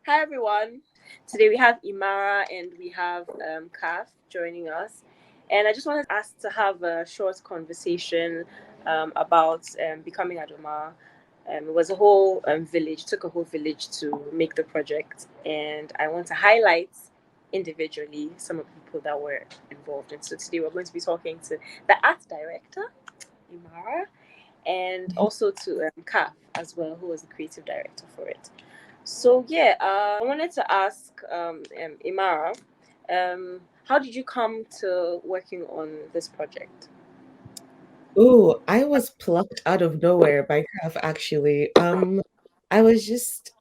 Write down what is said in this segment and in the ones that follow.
Hi everyone. Today we have Imara and we have Kaf joining us, and I just wanted us to have a short conversation about becoming Adomaa. It was a whole village. Took a whole village to make the project, and I want to highlight individually some of the people that were involved. And so today we're going to be talking to the art director, Imara, and also to Kaf as well, who was the creative director for it. So yeah, I wanted to ask Imara, how did you come to working on this project? Oh, I was plucked out of nowhere by Krav actually. I was just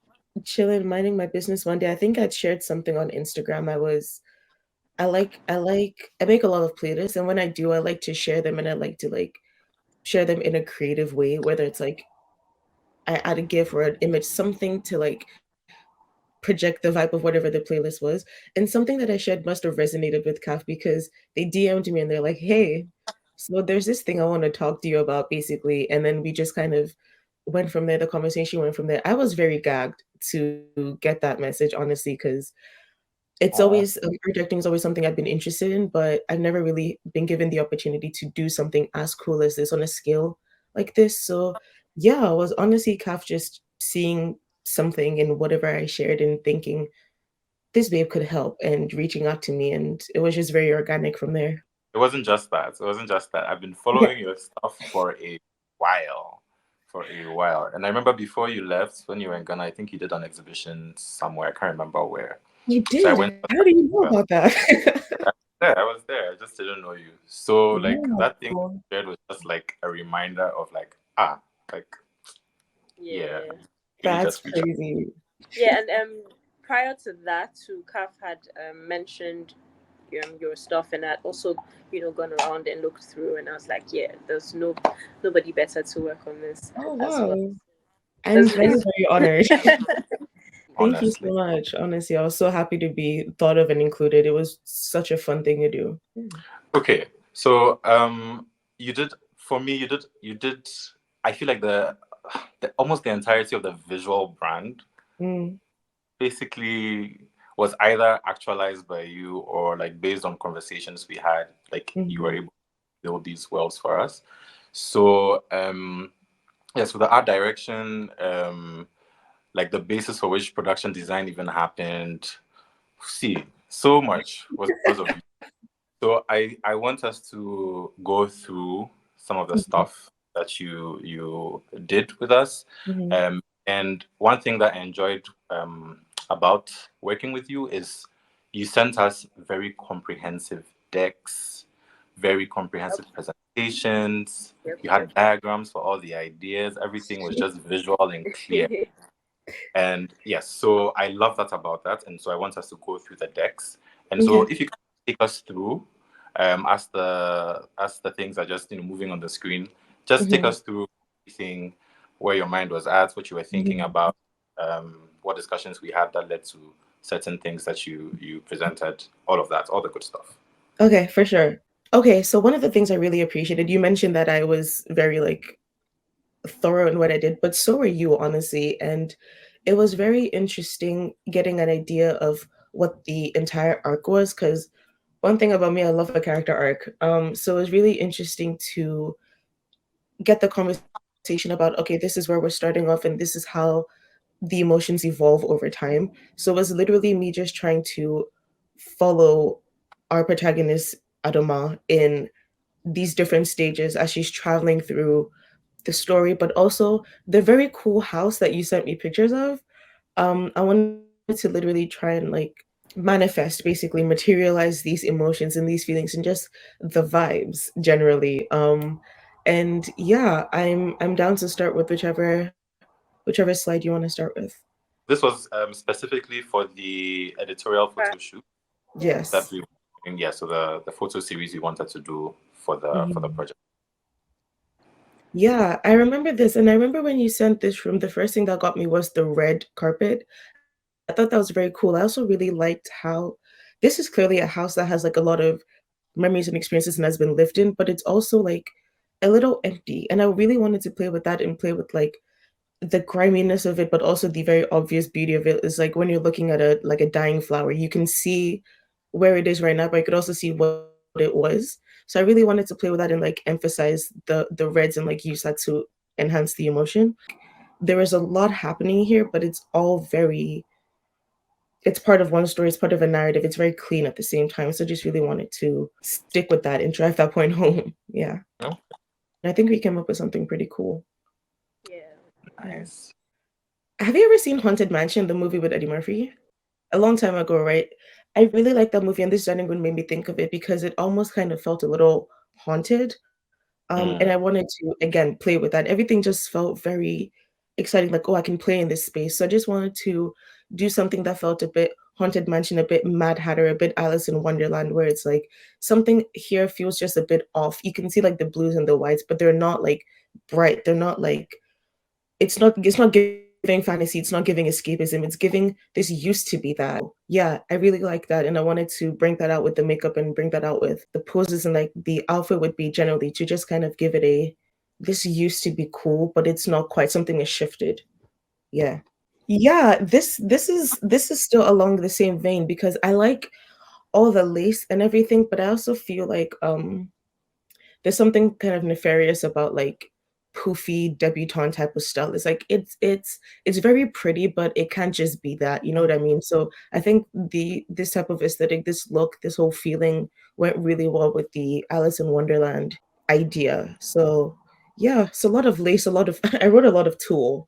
chilling, minding my business one day. I think I'd shared something on Instagram. I make a lot of playlists, and when I do, I like to share them, and I like to share them in a creative way, whether it's like I add a GIF or an image, something to project the vibe of whatever the playlist was. And something that I shared must have resonated with CAF because they DM'd me and they're like, hey, so there's this thing I want to talk to you about, basically. And then we just kind of went from there. The conversation went from there. I was very gagged to get that message, honestly, because it's Oh, always projecting is always something I've been interested in, but I've never really been given the opportunity to do something as cool as this on a scale like this. So yeah, I was honestly CAF just seeing something in whatever I shared and thinking this babe could help and reaching out to me, and it was just very organic from there. it wasn't just that. It wasn't just that. I've been Yeah, following your stuff for a while. For a while. And I remember before you left, when you were in Ghana, I think you did an exhibition somewhere. I can't remember where. you So I did. went How do you know about that? there. I was there. I just didn't know you. So like that thing Wow, you shared was just like a reminder of like yeah, Yeah, really that's just reach out. crazy. yeah, and prior to that, too, Kaf had mentioned your stuff, and I'd also gone around and looked through, and I was like, yeah, there's nobody better to work on this Oh as well. wow, I'm very It's very honored. Thank you Honestly. so much. Honestly, I was so happy to be thought of and included. It was such a fun thing to do. Okay. So you did for me you did I feel like the almost the entirety of the visual brand Mm, basically was either actualized by you or like based on conversations we had, like you were mhm, able to build these worlds for us. So yeah, so the art direction, like the basis for which production design even happened. See, so much was because of you. So I want us to go through some of the mhm, stuff that you did with us. mhm. And one thing that I enjoyed about working with you is you sent us very comprehensive decks, very yep, comprehensive presentations. yep, You yep. had diagrams for all the ideas. Everything was just visual and clear. And yes, so I love that about that. And so I want us to go through the decks. And so Okay. if you can take us through, as the things are just moving on the screen, just take Mhm, us through everything, where your mind was at, what you were thinking mhm. about, what discussions we had that led to certain things that you presented, all of that, all the good stuff. Okay, for sure. Okay, so one of the things I really appreciated, you mentioned that I was very thorough in what I did, but so were you, honestly. And it was very interesting getting an idea of what the entire arc was. Because one thing about me, I love a character arc. So it was really interesting to get the conversation about, okay, this is where we're starting off, and this is how the emotions evolve over time. So it was literally me just trying to follow our protagonist Adoma in these different stages as she's traveling through the story, but also the very cool house that you sent me pictures of. I wanted to literally try and manifest, basically materialize these emotions and these feelings and just the vibes generally. And yeah, I'm down to start with whichever slide you want to start with. This was specifically for the editorial Right. photo shoot that Yes. we, and yeah, so the photo series we wanted to do for the Mhm. project. Yeah, I remember this. And I remember when you sent this room, the first thing that got me was the red carpet. I thought that was very cool. I also really liked how this is clearly a house that has a lot of memories and experiences and has been lived in, but it's also a little empty. And I really wanted to play with that and play with the griminess of it, but also the very obvious beauty of it is like when you're looking at a like a dying flower, you can see where it is right now, but you could also see what it was. So I really wanted to play with that and like emphasize the reds and like use that to enhance the emotion. There is a lot happening here, but it's all very it's part of one story, it's part of a narrative. It's very clean at the same time. So I just really wanted to stick with that and drive that point home. Yeah. Oh, And I think we came up with something pretty cool. Yeah. Yeah. nice. Have you ever seen Haunted Mansion, the movie with Eddie Murphy? A long time ago, right? I really like that movie, and this Jenny made me think of it because it almost kind of felt a little haunted. And I Mm, wanted to again play with that. Everything just felt very exciting, like, oh, I can play in this space. So I just wanted to do something that felt a bit Haunted Mansion, a bit Mad Hatter, a bit Alice in Wonderland, where it's like something here feels just a bit off. You can see like the blues and the whites, but they're not like bright. They're not like it's not giving fantasy, it's not giving escapism, it's giving this used to be that. Yeah, I really like that. And I wanted to bring that out with the makeup and bring that out with the poses and like the outfit would be generally to just kind of give it a this used to be cool, but it's not quite something has shifted. Yeah. Yeah, this is still along the same vein because I like all the lace and everything, but I also feel like there's something kind of nefarious about like poofy debutante type of style. It's like it's very pretty, but it can't just be that. You know what I mean? So I think the this type of aesthetic, this look, this whole feeling went really well with the Alice in Wonderland idea. So yeah, it's a lot of lace, a lot of I wrote a lot of tulle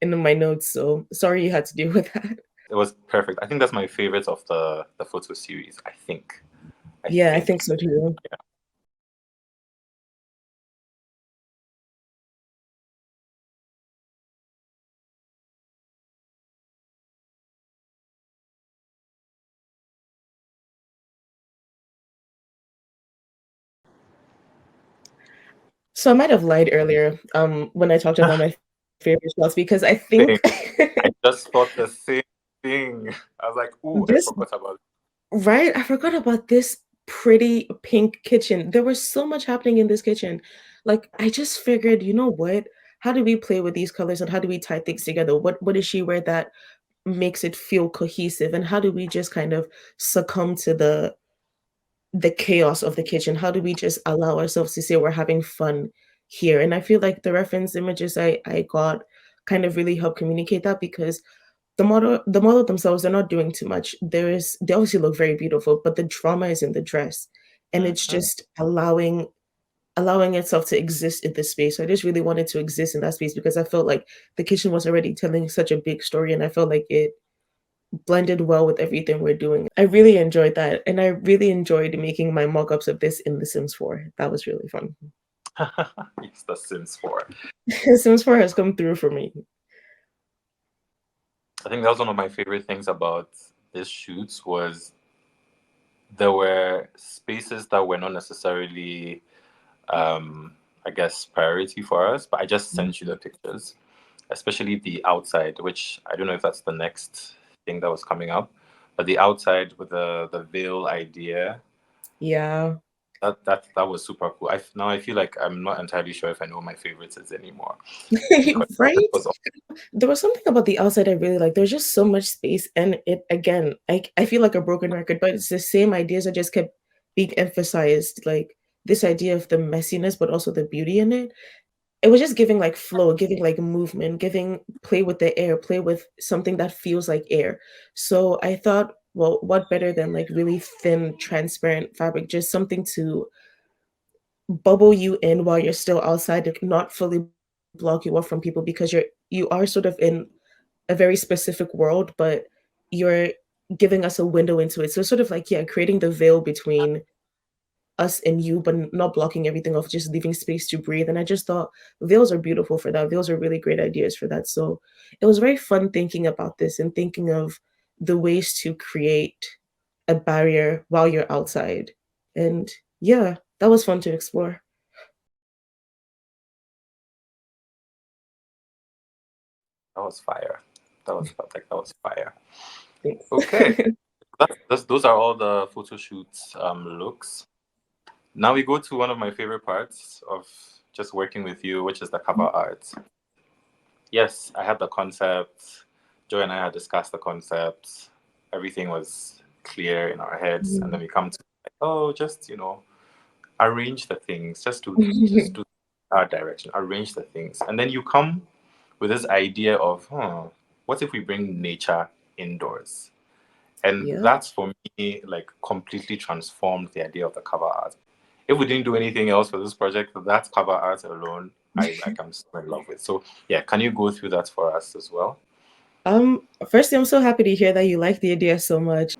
in my notes, so sorry you had to deal with that. it was perfect. I think that's my favorite of the photo series. I think. I Yeah, I think. think so too. So I might have lied earlier, when I talked about my favorite shots because I think Thing. I just thought the same thing. I was like, "Ooh, I this forgot about right? I forgot about this pretty pink kitchen. There was so much happening in this kitchen. Like, I just figured, you know what? How do we play with these colors and how do we tie things together? What does she wear that makes it feel cohesive? And how do we just kind of succumb to the chaos of the kitchen? How do we just allow ourselves to say we're having fun here? And I feel like the reference images I got kind of really help communicate that because the model themselves, they're not doing too much. They obviously look very beautiful, but the drama is in the dress. And it." it's Mhm. just allowing itself to exist in this space. So I just really wanted to exist in that space because I felt like the kitchen was already telling such a big story and I felt like it blended well with everything we're doing. I really enjoyed that. And I really enjoyed making my mock-ups of this in The Sims 4. That was really fun. It's The Sims 4. Sims 4 has come through for me. I think that was one of my favorite things about this shoots was there were spaces that were not necessarily, I guess, priority for us, but I just sent you the pictures, especially the outside, which I don't know if that's the next thing that was coming up, but the outside with the veil idea. Yeah. That was super cool. Now I feel like I'm not entirely sure if I know my favorites is anymore because this Right? was There was something about the outside I really like. There's just so much space, and it again, I feel like a broken record, but it's the same ideas that just kept being emphasized, like this idea of the messiness, but also the beauty in it. It was just giving like flow, giving like movement, giving play with the air, play with something that feels like air. So I thought, well, what better than like really thin, transparent fabric, just something to bubble you in while you're still outside, like not fully block you off from people because you are sort of in a very specific world, but you're giving us a window into it. So it's sort of like, yeah, creating the veil between us and you, but not blocking everything off, just leaving space to breathe. And I just thought veils are beautiful for that. Veils are really great ideas for that. So it was very fun thinking about this and thinking of the ways to create a barrier while you're outside. And yeah, that was fun to explore. that was fire. That was fire. Thanks. Okay, those are all the photo shoots looks. Now we go to one of my favorite parts of just working with you, which is the cover art. yes, I had the concept. Joy and I had discussed the concept. Everything was clear in our heads, and then we come to like, oh, just arrange the things, just do our direction, arrange the things, and then you come with this idea of, what if we bring nature indoors? And Yeah. that's for me like completely transformed the idea of the cover art. If we didn't do anything else for this project, that cover art alone, I'm so in love with. So yeah, can you go through that for us as well? Firstly, I'm so happy to hear that you like the idea so much.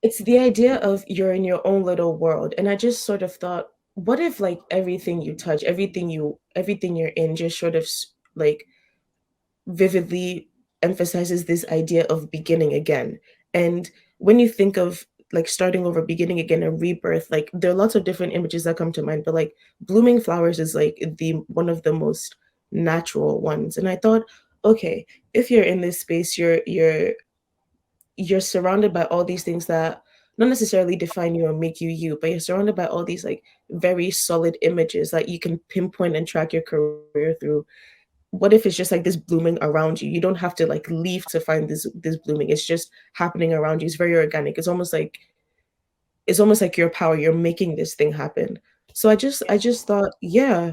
It's the idea of you're in your own little world. And I just sort of thought, what if like everything you touch, everything you're in just sort of like vividly emphasizes this idea of beginning again. And when you think of like starting over, beginning again, and rebirth, like there are lots of different images that come to mind, but like blooming flowers is like the one of the most natural ones. And I thought, okay, if you're in this space, you're surrounded by all these things that not necessarily define you or make you you, but you're surrounded by all these like very solid images that you can pinpoint and track your career through. What if it's just like this blooming around you? You don't have to like leave to find this blooming. It's just happening around you. It's very organic. It's almost like your power. You're making this thing happen. So I just thought, yeah,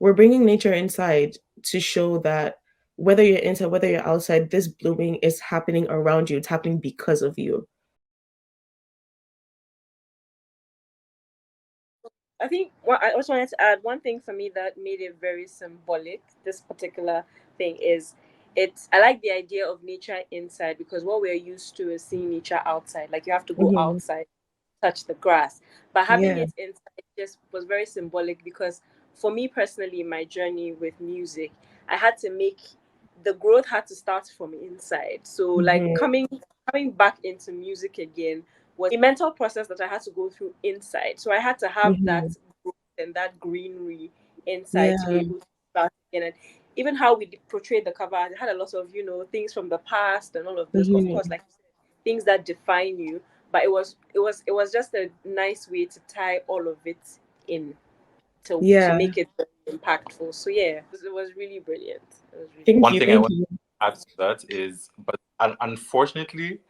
we're bringing nature inside to show that whether you're inside, whether you're outside, this blooming is happening around you. It's happening because of you. I think what I also wanted to add one thing for me that made it very symbolic. This particular thing is it's I like the idea of nature inside because what we're used to is seeing nature outside. Like you have to go Mhm. outside, touch the grass. But having Yeah. it inside just was very symbolic because for me personally, in my journey with music, I had to make the growth had to start from inside. So like Mhm. coming back into music again was a mental process that I had to go through inside. So I had to have Mhm. that growth and that greenery inside to be Yeah. able to start again. And even how we portrayed the cover, it had a lot of, things from the past and all of this. Of course, Mhm. like you said, things that define you. But it was just a nice way to tie all of it in to Yeah. make it very impactful. So yeah, it was really brilliant. It was really Thank One you. thing I Thank want you. to add to that is, but unfortunately,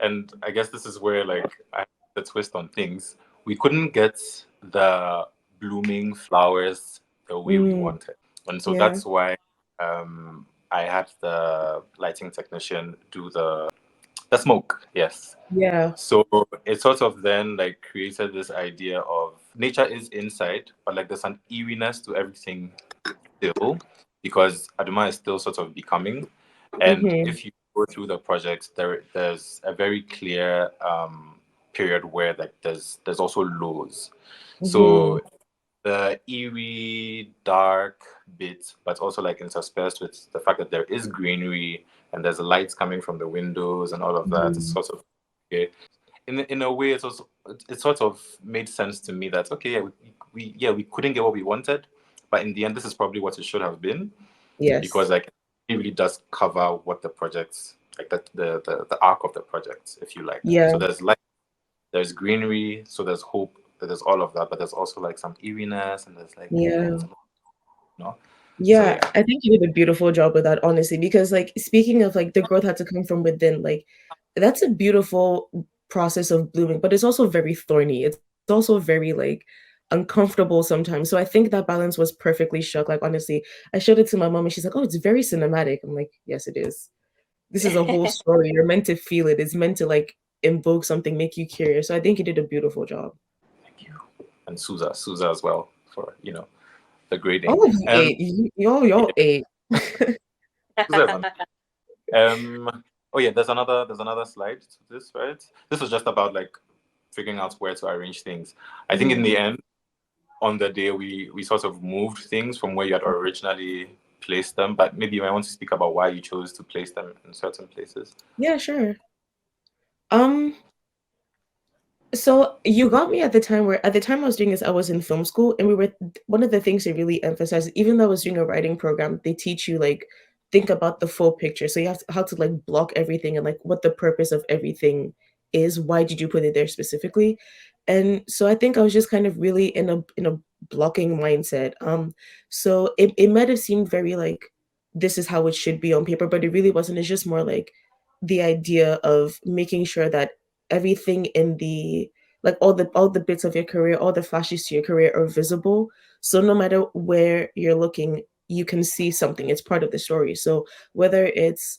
and I guess this is where like I have the twist on things, we couldn't get the blooming flowers the way we Mm. wanted, and so Yeah. that's why I had the lighting technician do the smoke. Yes. Yeah. So it sort of then like created this idea of nature is inside, but like there's an eeriness to everything still, because Aduma is still sort of becoming. And Mhm. if you go through the project, there's a very clear period where like there's also lows. Mhm. So the eerie, dark bit, but also like interspersed with the fact that there is greenery and there's lights coming from the windows and all of that. It's Mhm. sort of okay. In a way, it sort of made sense to me that okay, yeah, we couldn't get what we wanted, but in the end, this is probably what it should have been, because Yes. like it really does cover what the project, like the arc of the project, if you like. Yeah. So there's light, there's greenery, so there's hope, there's all of that, but there's also like some eeriness and there's like Yeah. movement, you know. So Yeah, yeah, I think you did a beautiful job with that, honestly, because like speaking of like the growth had to come from within, like that's a beautiful process of blooming, but it's also very thorny. It's also very like uncomfortable sometimes. So I think that balance was perfectly struck. Like honestly, I showed it to my mom and she's like, "Oh, it's very cinematic." I'm like, "Yes, it is. This is a whole brilliant. story. You're meant to feel it. It's meant to like invoke something, make you curious." So I think you did a beautiful job. thank you. And Suza as well for the grading. All of you And ate. Y'all yeah, ate. Suza is oh yeah, there's another slide to this, right? This is just about like figuring out where to arrange things. I think in Mhm. the end, on the day we sort of moved things from where you had originally placed them, but maybe you might want to speak about why you chose to place them in certain places. Yeah, sure. Um, so you got me at the time I was doing this, I was in film school and we were one of the things they really emphasized, even though I was doing a writing program, they teach you like think about the full picture. So you have to, how to like block everything and like what the purpose of everything is. Why did you put it there specifically? And so I think I was just kind of really in a blocking mindset. So it might have seemed very like this is how it should be on paper, but it really wasn't. It's just more like the idea of making sure that everything in the like all the bits of your career, all the flashes to your career are visible. So no matter where you're looking, you can see something. It's part of the story. So whether it's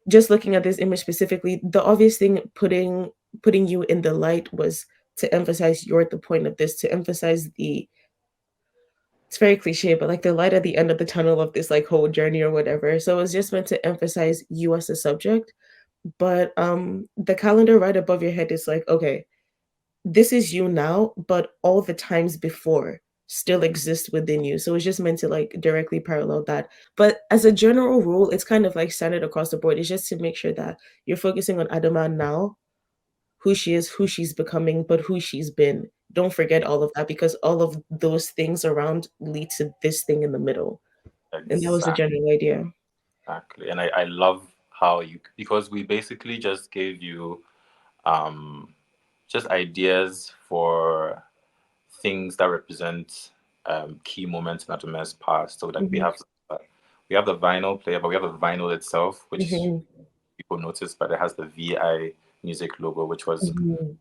just looking at this image specifically, the obvious thing putting you in the light was to emphasize you're at the point of this, to emphasize the it's very cliche, but like the light at the end of the tunnel of this like whole journey or whatever. So it was just meant to emphasize you as a subject. But the calendar right above your head is like, okay, this is you now, but all the times before still exist within you. So it's just meant to like directly parallel that. But as a general rule, it's kind of like standard across the board. It's just to make sure that you're focusing on Adama now, who she is, who she's becoming, but who she's been. Don't forget all of that because all of those things around lead to this thing in the middle. And that was the Exactly. general idea. Exactly. And I love how you, because we basically just gave you um, just ideas for things that represent key moments in Adome's past. So like Hmm. we have the vinyl player, but we have the vinyl itself, which Hmm. people noticed, but it has the VI music logo, which was Hmm. the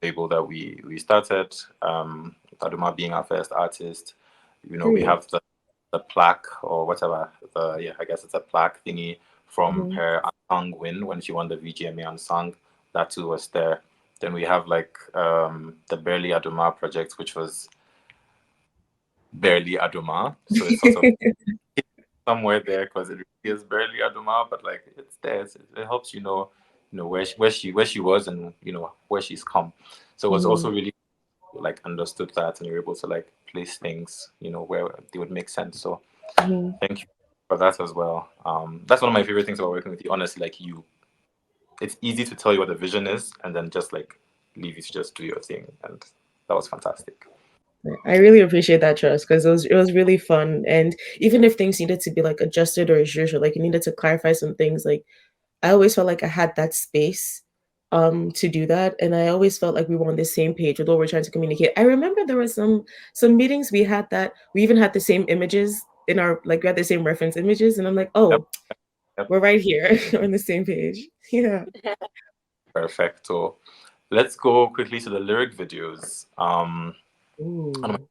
label that we started. Adoma being our first artist. You know, we Period. have the plaque or whatever. The yeah, I guess it's a plaque thingy from Hmm. her unsung win when she won the VGMA unsung. That too was there. Then we have like the Barely Adoma project, which was barely Adoma. So it's sort of somewhere there because it really is barely Adoma, but like it's there. It helps you know where she was and you know where she's come. So it was Hmm. also really like understood that and you're able to like place things you know where they would make sense. So Hmm. thank you for that as well. That's one of my favorite things about working with you. Honestly, like it's easy to tell you what the vision is and then just like leave you to just do your thing, and that was fantastic. I really appreciate that trust because it was really fun. And even if things needed to be like adjusted or adjusted, or like you needed to clarify some things, like I always felt like I had that space to do that. And I always felt like we were on the same page with what we're trying to communicate. I remember there were some meetings we had that we even had the same images in our like we had the same reference images. And I'm like, Yep, oh, yep, we're right here on the same page. Yeah. perfect. So let's go quickly to the lyric videos. And Ooh,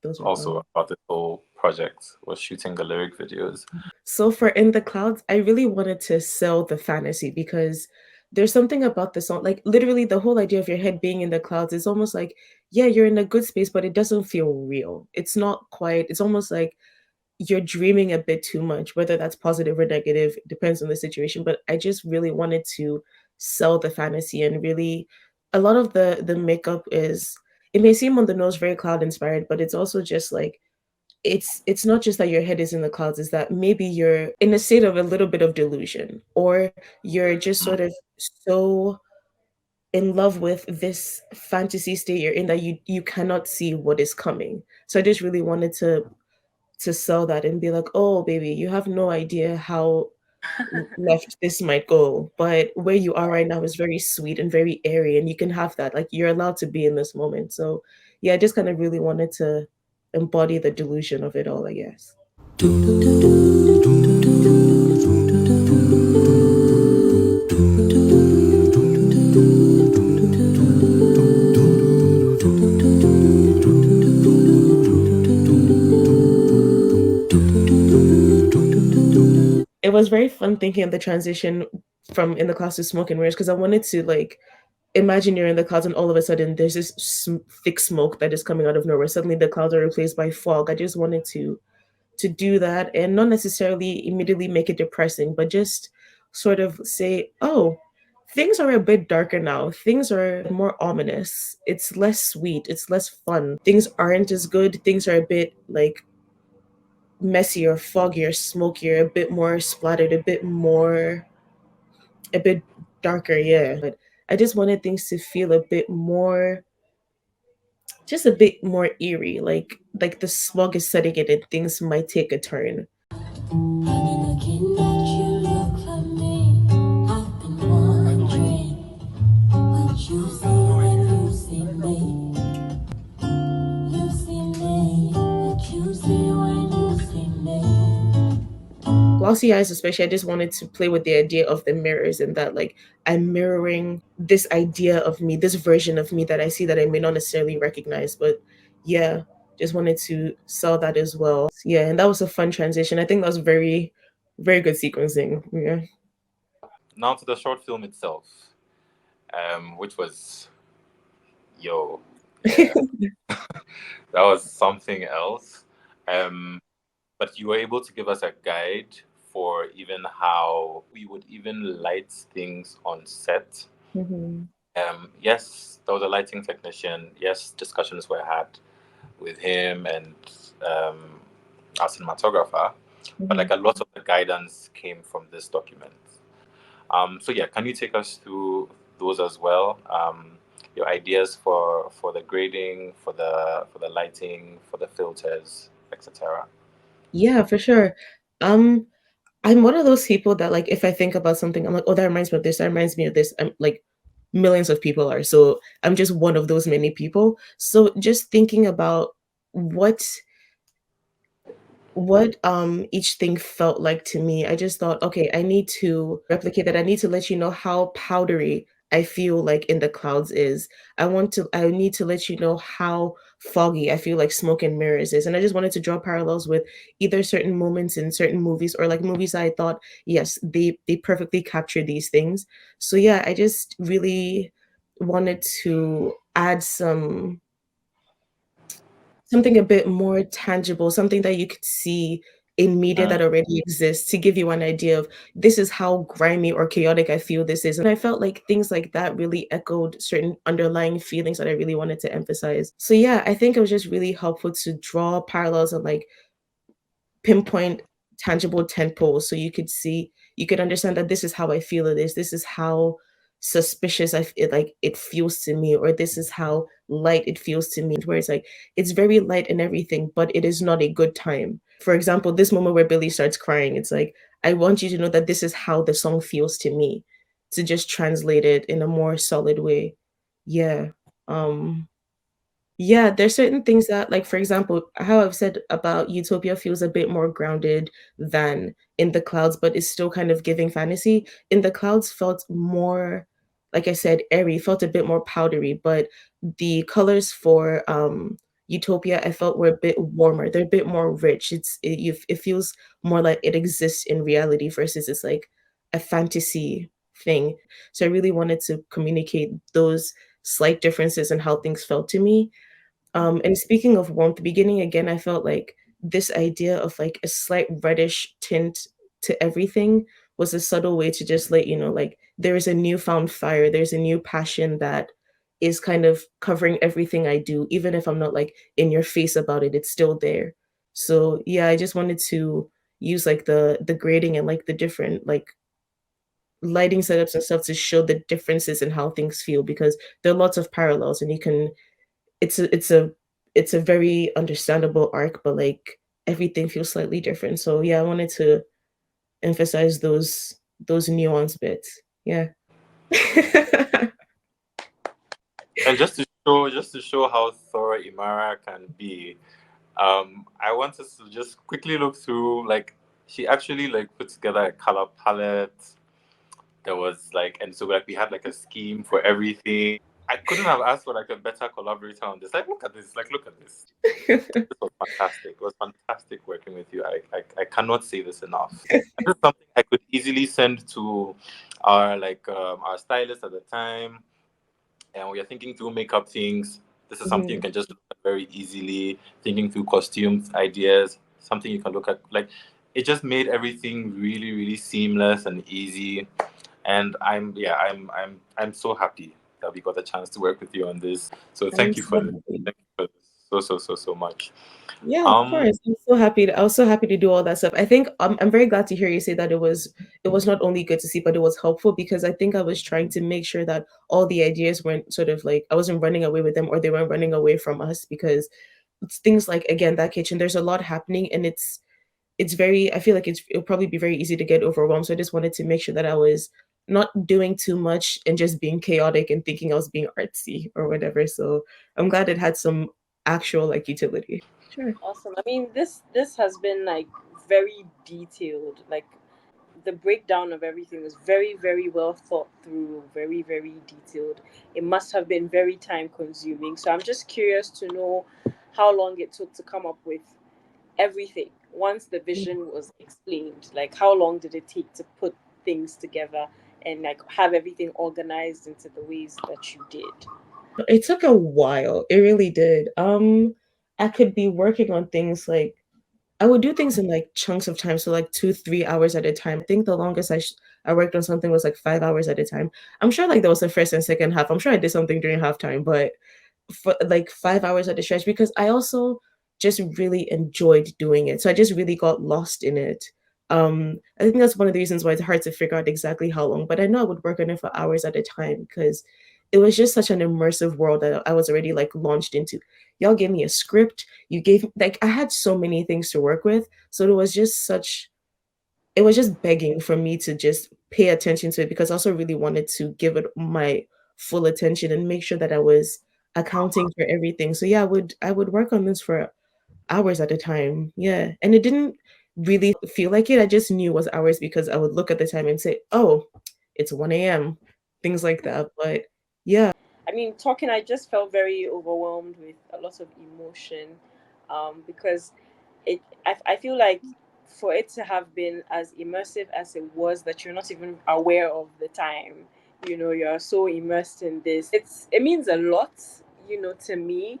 those are also fun. about this whole project was shooting the lyric videos. So for In the Clouds, I really wanted to sell the fantasy because there's something about the song, like literally the whole idea of your head being in the clouds is almost like, yeah, you're in a good space, but it doesn't feel real. It's not quite, it's almost like you're dreaming a bit too much, whether that's positive or negative, it depends on the situation. But I just really wanted to sell the fantasy and really a lot of the makeup is it may seem on the nose very cloud inspired, but it's also just like it's not just that your head is in the clouds, it's that maybe you're in a state of a little bit of delusion or you're just Mm. sort of so in love with this fantasy state you're in that you cannot see what is coming. So I just really wanted to sell that and be like, oh baby, you have no idea how left this might go, but where you are right now is very sweet and very airy and you can have that, like you're allowed to be in this moment. So yeah, I just kind of really wanted to embody the delusion of it all, I guess. It was very fun thinking of the transition from In the Clouds to Smoke and Mirrors because I wanted to like imagine you're in the clouds and all of a sudden there's this thick smoke that is coming out of nowhere. Suddenly the clouds are replaced by fog. I just wanted to do that and not necessarily immediately make it depressing, but just sort of say, oh, things are a bit darker now. Things are more ominous. It's less sweet. It's less fun. Things aren't as good. Things are a bit like messier, foggier, smokier, a bit more splattered, a bit darker, yeah. But I just wanted things to feel a bit more just a bit more eerie, like the smog is setting in and things might take a turn. I've been looking at you, look for me. I've been wondering what you see when you see me. You see me, what you see when you see me. glossy eyes especially, I just wanted to play with the idea of the mirrors and that like I'm mirroring this idea of me, this version of me that I see that I may not necessarily recognize. But yeah, just wanted to sell that as well. Yeah, and that was a fun transition. I think that was very, very good sequencing. Yeah. Now to the short film itself, which was yo, yeah, that was something else. Um, but you were able to give us a guide for even how we would even light things on set. Hmm. Yes, there was a lighting technician. Yes, discussions were had with him and um, our cinematographer, but Hmm. like a lot of the guidance came from this document. So yeah, can you take us through those as well? Your ideas for the grading, for the lighting, for the filters, etc. Yeah, for sure. Um, I'm one of those people that like if I think about something, I'm like, oh, that reminds me of this, that reminds me of this. I'm like millions of people are. So I'm just one of those many people. So just thinking about what each thing felt like to me, I just thought, okay, I need to replicate that. I need to let you know how powdery I feel like in the clouds is. I need to let you know how foggy I feel like smoke and mirrors is. And I just wanted to draw parallels with either certain moments in certain movies or like movies I thought, yes, they perfectly capture these things. So yeah, I just really wanted to add something a bit more tangible, something that you could see in media that already exists to give you an idea of this is how grimy or chaotic I feel this is. And I felt like things like that really echoed certain underlying feelings that I really wanted to emphasize. So yeah, I think it was just really helpful to draw parallels and like pinpoint tangible tent poles so you could understand that this is how I feel it is. This is how suspicious it feels to me, or this is how light it feels to me. Where it's like it's very light and everything, but it is not a good time. For example, this moment where Billy starts crying, it's like I want you to know that this is how the song feels to me, to just translate it in a more solid way. Yeah. Um yeah, there's certain things that, like, for example, how I've said about Utopia feels a bit more grounded than In the Clouds, but it's still kind of giving fantasy. In the Clouds felt more, like I said, airy, felt a bit more powdery, but the colors for Utopia I felt were a bit warmer. They're a bit more rich. It feels more like it exists in reality versus it's like a fantasy thing. So I really wanted to communicate those slight differences in how things felt to me. And speaking of warmth, beginning again, I felt like this idea of like a slight reddish tint to everything was a subtle way to just let you know, like, there is a newfound fire, there's a new passion that is kind of covering everything I do, even if I'm not like in your face about it, it's still there. So yeah, I just wanted to use like the grading and like the different like lighting setups and stuff to show the differences in how things feel because there are lots of parallels and you can it's a very understandable arc, but like everything feels slightly different. So yeah, I wanted to emphasize those nuance bits. Yeah. And just to show how thorough Imara can be, I want us to just quickly look through like she actually like put together a color palette. There was like, and so like we had like a scheme for everything. I couldn't have asked for like a better collaborator on this. Like, look at this. Like, look at this. This was fantastic. It was fantastic working with you. I cannot say this enough. And this is something I could easily send to our stylist at the time, and we are thinking through makeup things. This is something you Mhm. can just look at very easily. Thinking through costumes ideas, something you can look at. Like, it just made everything really, really seamless and easy. And I'm so happy that we got a chance to work with you on this. So I'm thank you for so this. happy. Thank you for this so much. Yeah, of Um, course. I was so happy to do all that stuff. I think I'm very glad to hear you say that it was not only good to see, but it was helpful because I think I was trying to make sure that all the ideas weren't sort of like I wasn't running away with them or they weren't running away from us because it's things like again that kitchen. There's a lot happening and it's very I feel like it'll probably be very easy to get overwhelmed. So I just wanted to make sure that I was not doing too much and just being chaotic and thinking I was being artsy or whatever. So I'm glad it had some actual like utility. Sure. Awesome. I mean, this has been like very detailed. Like the breakdown of everything was very, very well thought through, very, very detailed. It must have been very time consuming. So I'm just curious to know how long it took to come up with everything once the vision was explained. Like how long did it take to put things together and like have everything organized into the ways that you did? It took a while. It really did. I could be working on things like I would do things in like chunks of time, so like 2, 3 hours at a time. I think the longest I worked on something was like 5 hours at a time. I'm sure like there was the first and second half. I'm sure I did something during halftime, but for like 5 hours at a stretch because I also just really enjoyed doing it. So I just really got lost in it. I think that's one of the reasons why it's hard to figure out exactly how long, but I know I would work on it for hours at a time because it was just such an immersive world that I was already like launched into. Y'all gave me a script. You gave like I had so many things to work with. So it was just begging for me to just pay attention to it because I also really wanted to give it my full attention and make sure that I was accounting for everything. So yeah, I would work on this for hours at a time. Yeah. And it didn't really feel like it. I just knew it was hours because I would look at the time and say, "Oh, it's 1 a.m." Things like that. But yeah. I mean, talking, I just felt very overwhelmed with a lot of emotion, because I feel like for it to have been as immersive as it was, that you're not even aware of the time. You know, you're so immersed in this. It means a lot, you know, to me,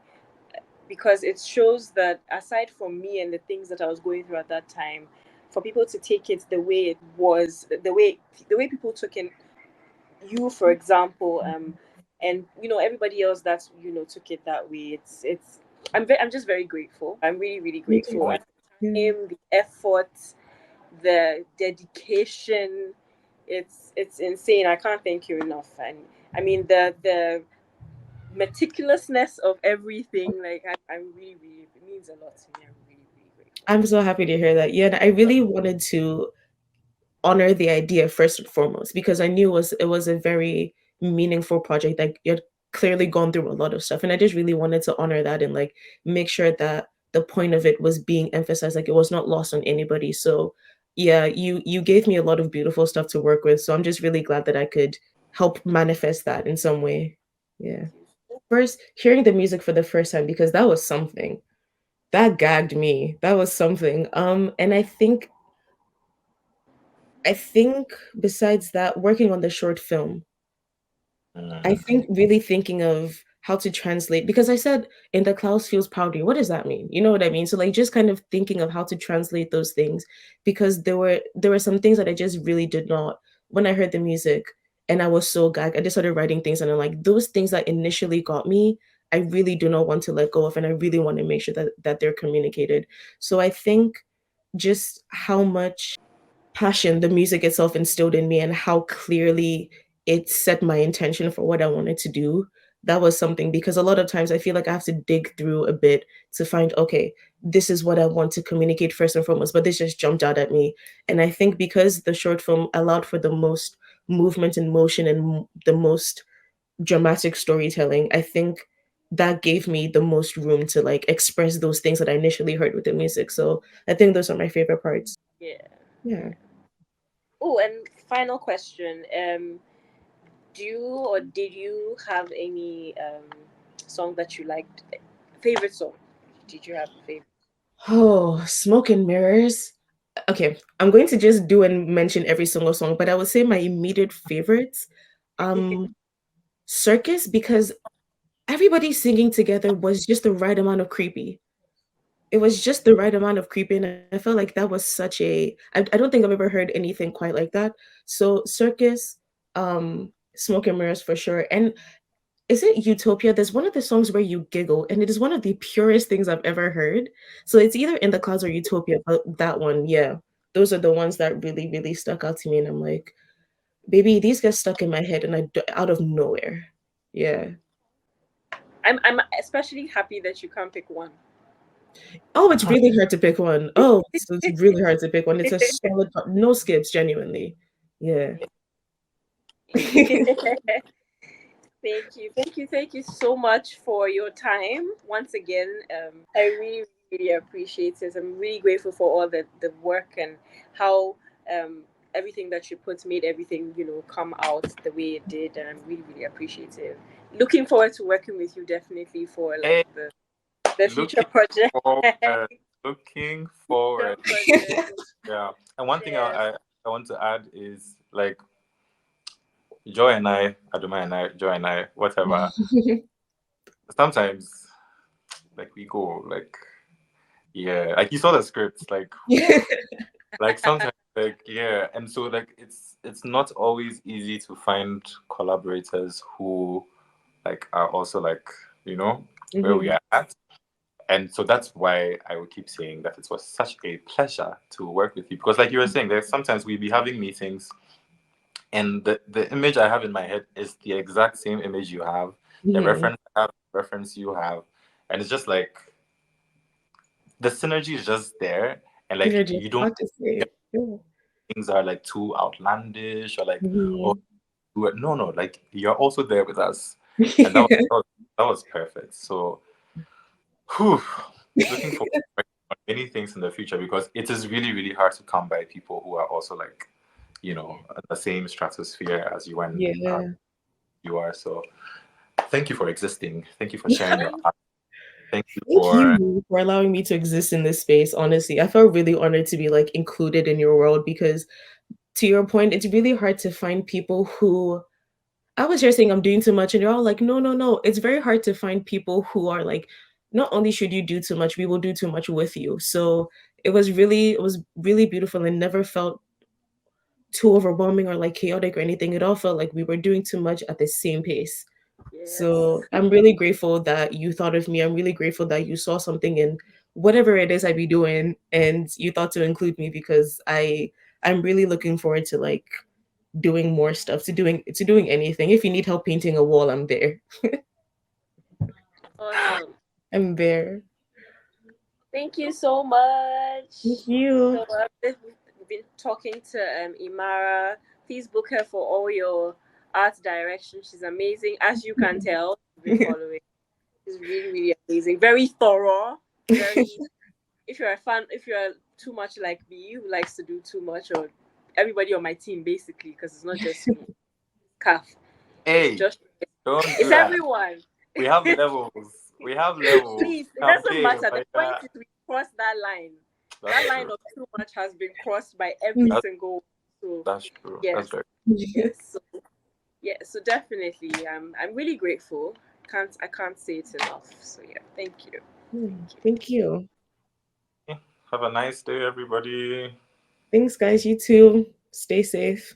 because it shows that aside from me and the things that I was going through at that time, for people to take it the way it was, the way people took in you, for example, and you know everybody else that you know took it that way. I'm just very grateful. I'm really, really Me grateful. too. And Yeah. the time, the effort, the dedication, it's insane. I can't thank you enough. And I mean the meticulousness of everything. Like I'm really, really, it means a lot to me. I'm really, really grateful. I'm so happy to hear that. Yeah, and I really wanted to honor the idea first and foremost because I knew it was a very meaningful project. Like you had clearly gone through a lot of stuff, and I just really wanted to honor that and like make sure that the point of it was being emphasized, like it was not lost on anybody. So yeah, you gave me a lot of beautiful stuff to work with. So I'm just really glad that I could help manifest that in some way. Yeah. Thank you. First, hearing the music for the first time because that was something that gagged me. That was something. And I think besides that, working on the short film, I think really thinking of how to translate because I said in the clouds feels powdery. What does that mean? You know what I mean? So like just kind of thinking of how to translate those things because there were some things that I just really did not when I heard the music and I was so gagged. I just started writing things and I'm like those things that initially got me, I really do not want to let go of and I really want to make sure that they're communicated. So I think just how much passion the music itself instilled in me and how clearly it set my intention for what I wanted to do. That was something because a lot of times I feel like I have to dig through a bit to find, okay, this is what I want to communicate first and foremost, but this just jumped out at me. And I think because the short film allowed for the most movement and motion and the most dramatic storytelling, I think that gave me the most room to like express those things that I initially heard with the music. So I think those are my favorite parts. Yeah. Yeah. Oh, and final question. Do you or did you have any song that you liked? Favorite song? Did you have a favorite? Oh, Smoke and Mirrors. Okay, I'm going to just do and mention every single song, but I would say my immediate favorites. Um, Circus, because everybody singing together was just the right amount of creepy. It was just the right amount of creepy, and I felt like that was such I don't think I've ever heard anything quite like that. So Circus, Smoke and Mirrors for sure. And is it Utopia? There's one of the songs where you giggle, and it is one of the purest things I've ever heard. So it's either In the Clouds or Utopia, but that one, yeah. Those are the ones that really, really stuck out to me. And I'm like, baby, these get stuck in my head and out of nowhere. Yeah. I'm especially happy that you can't pick one. Oh, it's really hard to pick one. Oh, it's really hard to pick one. It's a solid, no skips, genuinely. Yeah. Thank you, thank you, thank you so much for your time once again. I really really appreciate it. I'm really grateful for all the work and how everything that you put made everything, come out the way it did, and I'm really, really appreciative. Looking forward to working with you definitely for like Hey, the future looking project. forward. Looking Future forward. project. Yeah. And one thing Yes. I want to add is like Joy and I, Adomaa and I, Joy and I, whatever. Sometimes like we go like yeah, like you saw the scripts, like sometimes like yeah, and so like it's not always easy to find collaborators who like are also like where we Mhm. are at. And so that's why I will keep saying that it was such a pleasure to work with you, because like you were saying, there's sometimes we be having meetings and the image I have in my head is the exact same image you have, the Mhm. reference I have, the reference you have, and it's just like the synergy is just there, and like Synergy, you don't hard to say. Yeah. things are like too outlandish or like oh Mhm. no, like you're also there with us, and that was perfect. So whew, looking forward to working on many things in the future, because it is really really hard to come by people who are also like the same stratosphere as you and Yeah. you are. So thank you for existing, thank you for sharing your art, thank you Thank for you for allowing me to exist in this space. Honestly, I felt really honored to be like included in your world because, to your point, it's really hard to find people who I was just saying I'm doing too much, and they're all like, no, no, no. It's very hard to find people who are like, not only should you do too much, we will do too much with you. So it was really beautiful and never felt too overwhelming or like chaotic or anything. It all felt like we were doing too much at the same pace. Yes. So I'm really grateful that you thought of me. I'm really grateful that you saw something in whatever it is I be doing and you thought to include me because I'm really looking forward to like doing more stuff, to doing anything. If you need help painting a wall, I'm there. Awesome. I'm there. Thank you so much. Thank you. So we've been talking to Imara. Please book her for all your art direction. She's amazing, as you can tell. You've been following. She's really, really amazing. Very thorough. Very. If you're a fan, if you're too much like me, who likes to do too much, or everybody on my team basically, because it's not just me. Calf. It's hey, just. don't It's do that. everyone. We have levels. We have levels. Please, it doesn't Campaign matter. The like point that. is we cross that line. That's That line true. of too much has been crossed by every That's single one. So that's true. That's yes, very. yes. So yeah, so definitely I'm really grateful. I can't say it enough. So yeah, thank you. Thank you. Thank you. Have a nice day, everybody. Thanks, guys. You too. Stay safe.